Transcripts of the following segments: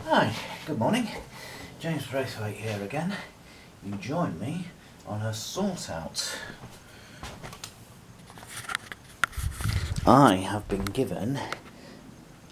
Hi, good morning. James Braithwaite here again. You join me on a sort out. I have been given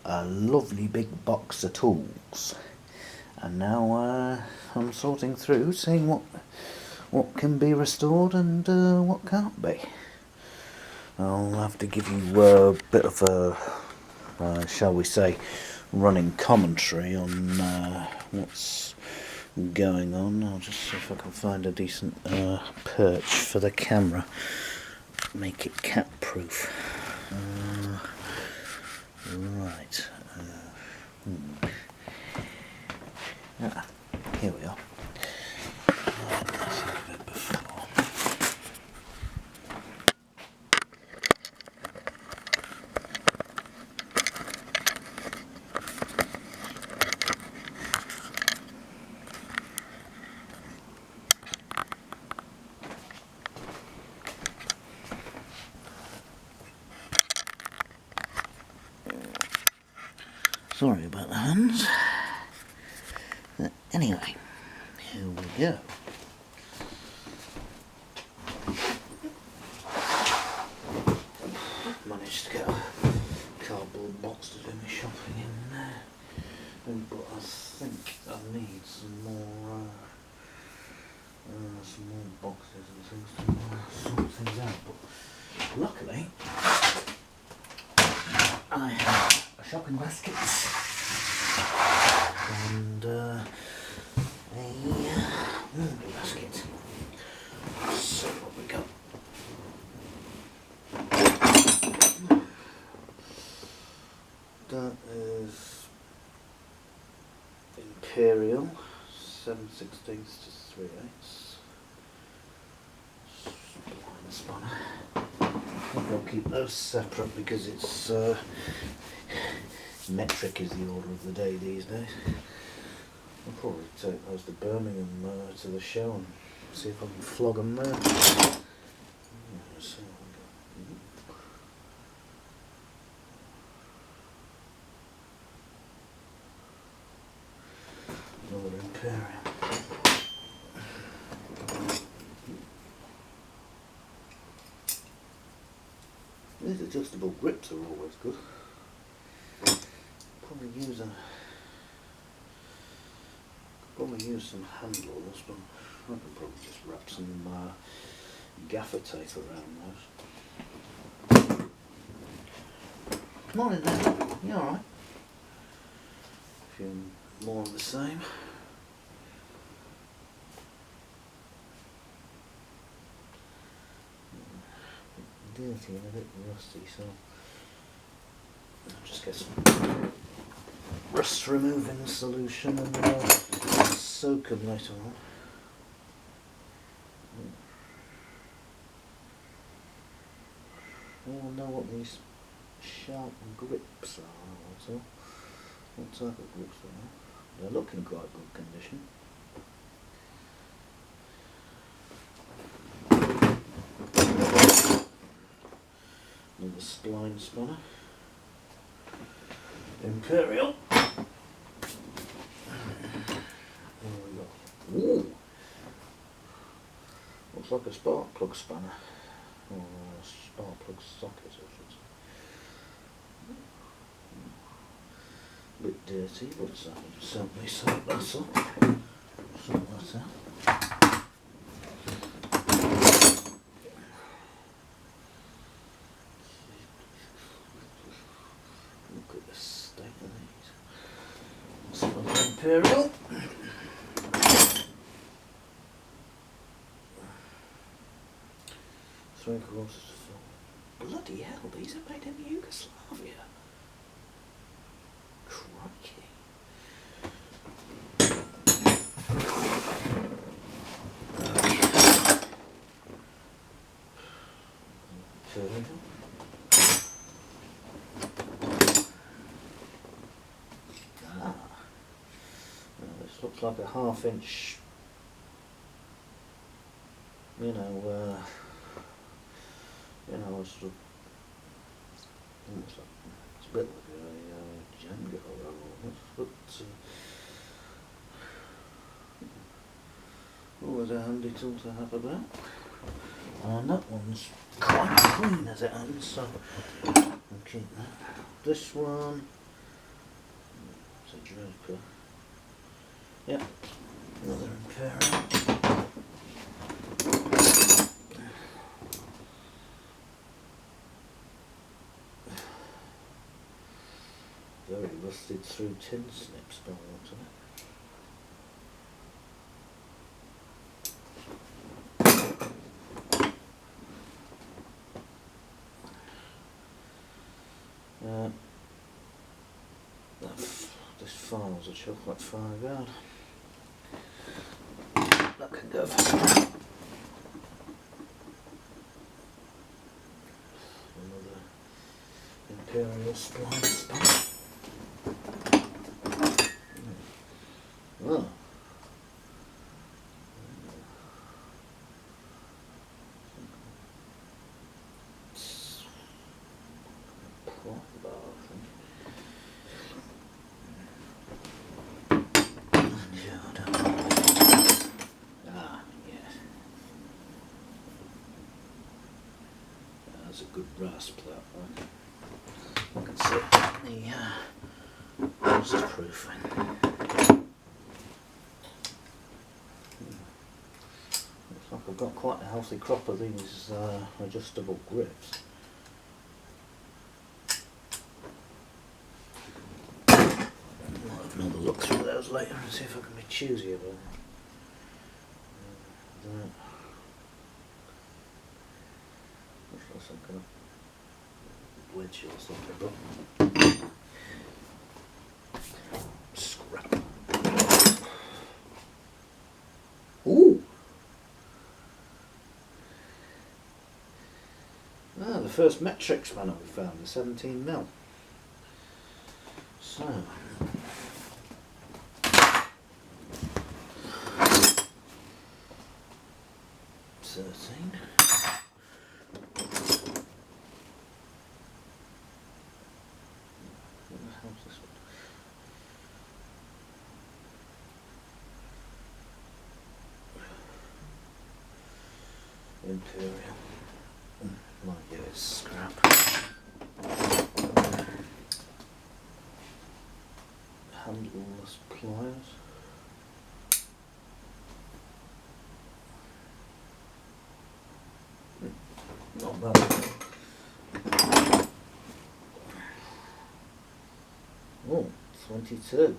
a lovely big box of tools, and now I'm sorting through, seeing what can be restored and what can't be. I'll have to give you a bit of a, shall we say, running commentary on what's going on. I'll just see if I can find a decent perch for the camera. Make it cat proof. Right. Here we are. Let's see a bit before. Sorry about the hands. Anyway, here we go. Managed to get a cardboard box to do my shopping in there, but I think I need some more boxes and things to sort things out. But luckily, I have a shopping basket and a laundry basket. So what we got? That is imperial 7/16 to 3/8. Spline spanner. I think I'll keep those separate because it's metric is the order of the day these days. I'll probably take those to Birmingham to the show and see if I can flog them there. Another imperial. These adjustable grips are always good. Probably use some handles, but I can probably just wrap some gaffer tape around those. Morning there, you alright? A few more of the same. Dirty and a bit rusty, so I'll just get some rust removing solution and soak them later on. I want to know what these sharp grips are also. What type of grips they are. They're looking quite good condition. Another spline spanner. Imperial. What have we got? Ooh! Looks like a spark plug spanner. Or a spark plug socket, I should say. A bit dirty, but certainly soak that up. Sort that out. Look at the state of these. Some of the imperial. 3/4 to 4. Bloody hell, these are made in Yugoslavia. Crikey. This looks like a 1/2 inch, sort of, almost like, it's a bit like a Jenga almost, but always a handy tool to have about. And that one's quite clean as it ends, so I'll keep that. This one, it's a draper. Yep, another imperial. Very rusted through tin snips by the looks of it. This file's a chocolate fire guard. That can go for scrap. Another imperial spline span. Oh. That's a good rasp, that one. I can see the rust proofing. Looks like I've got quite a healthy crop of these adjustable grips. I'll have another look through those later and see if I can be choosy about that. Some kind of wedge or something, but scrap. Ooh! Ah, the first metric spanner we found, the 17mm. So, 13. How's this one? Imperial. Might give it scrap. Handleless pliers. Not bad. Oh, 22.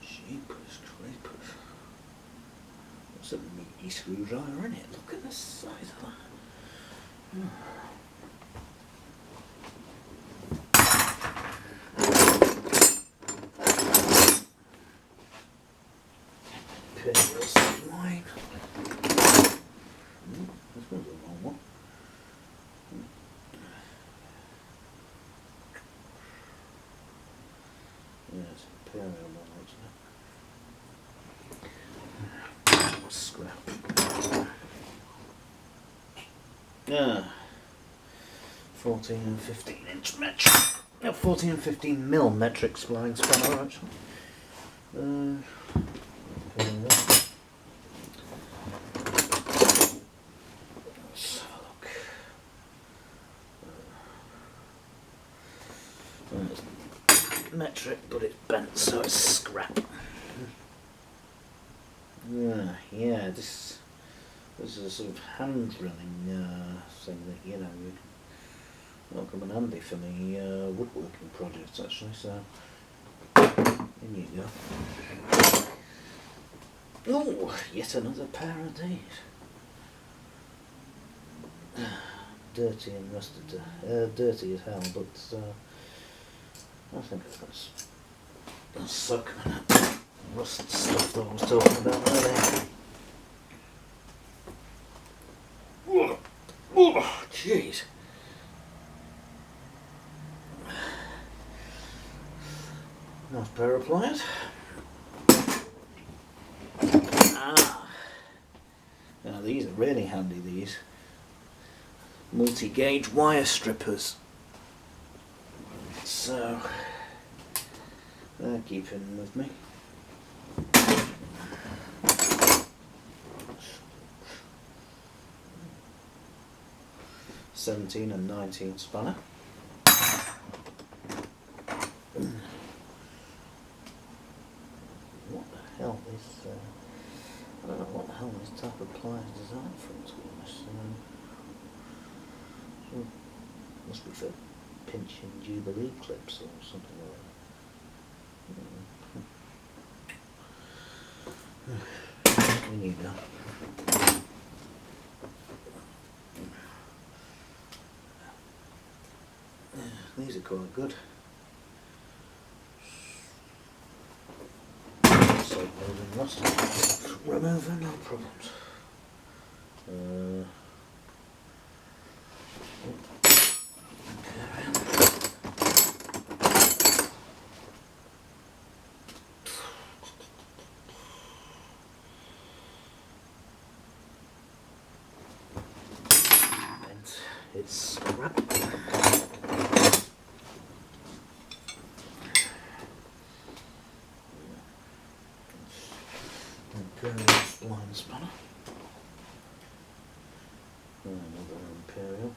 Jeepers creepers. That's a meaty screwdriver, isn't it? Look at the size of that. Imperial spline. This one's a long one. Yeah, it's imperial one, isn't it? Scrap. Yeah. 14 and 15 inch metric. 14 and 15mm metric spline spanner, actually. Let's have a look. It's metric, but it's bent, so it's scrap. Yeah, this is a sort of hand drilling thing that, you know, will come in handy for me woodworking projects, actually, so in you go. Oh, yet another pair of these. Dirty and rusted, dirty as hell, but I think that's soaking in that rust stuff that I was talking about earlier. Oh, jeez. Nice pair of pliers. Now these are really handy, these multi-gauge wire strippers. So they're keeping with me. '17 and 19 spanner. What the hell is? I don't know what the hell this type of pliers is designed for, to be honest. Must be for pinching Jubilee clips or something like that. We need that. These are quite good. So loading rust. Remover, no problems. It's scrap. Imperial line spanner. Another Imperial.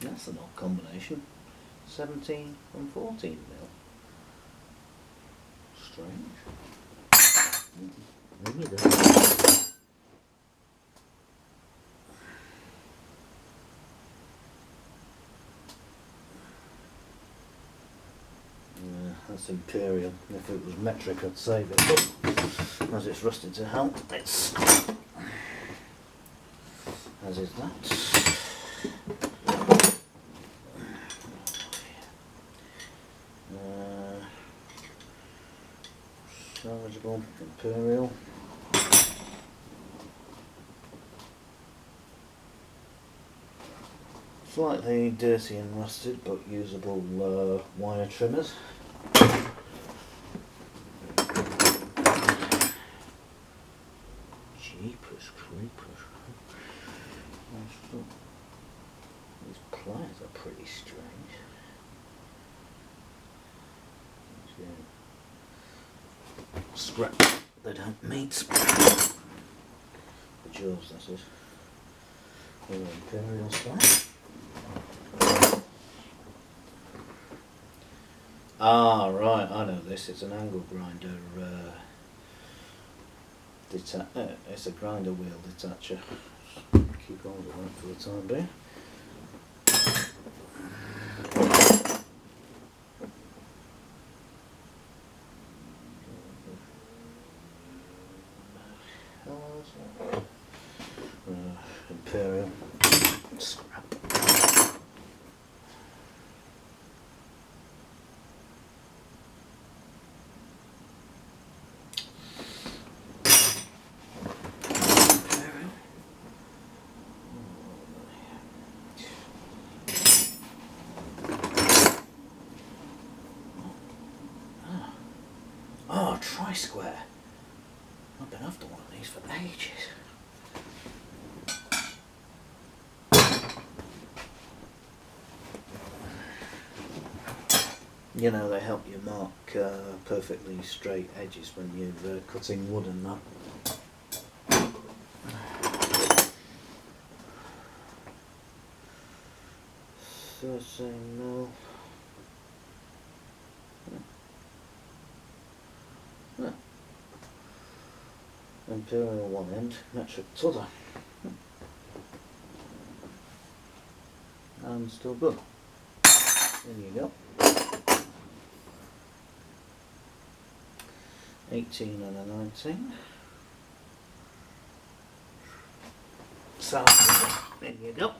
That's an odd combination. 17 and 14 mil. Strange. Maybe that. Yeah, that's Imperial. If it was metric, I'd save it, but as it's rusted to hell, it's as is that. Salvageable Imperial. Slightly dirty and rusted, but usable wire trimmers. Jeepers creepers. These pliers are pretty strange. Scrap. They don't meet. The jaws, that is. Imperial style. Ah, right, I know this. It's an angle grinder. It's a grinder wheel detacher. Keep hold of that for the time being. Imperial scrap. Oh, tri-square. I've been after one of these for ages. You know, they help you mark perfectly straight edges when you're cutting wood and that. No. Imperial one end, metric t'other. And still good. There you go. 18 and a 19. So, there you go.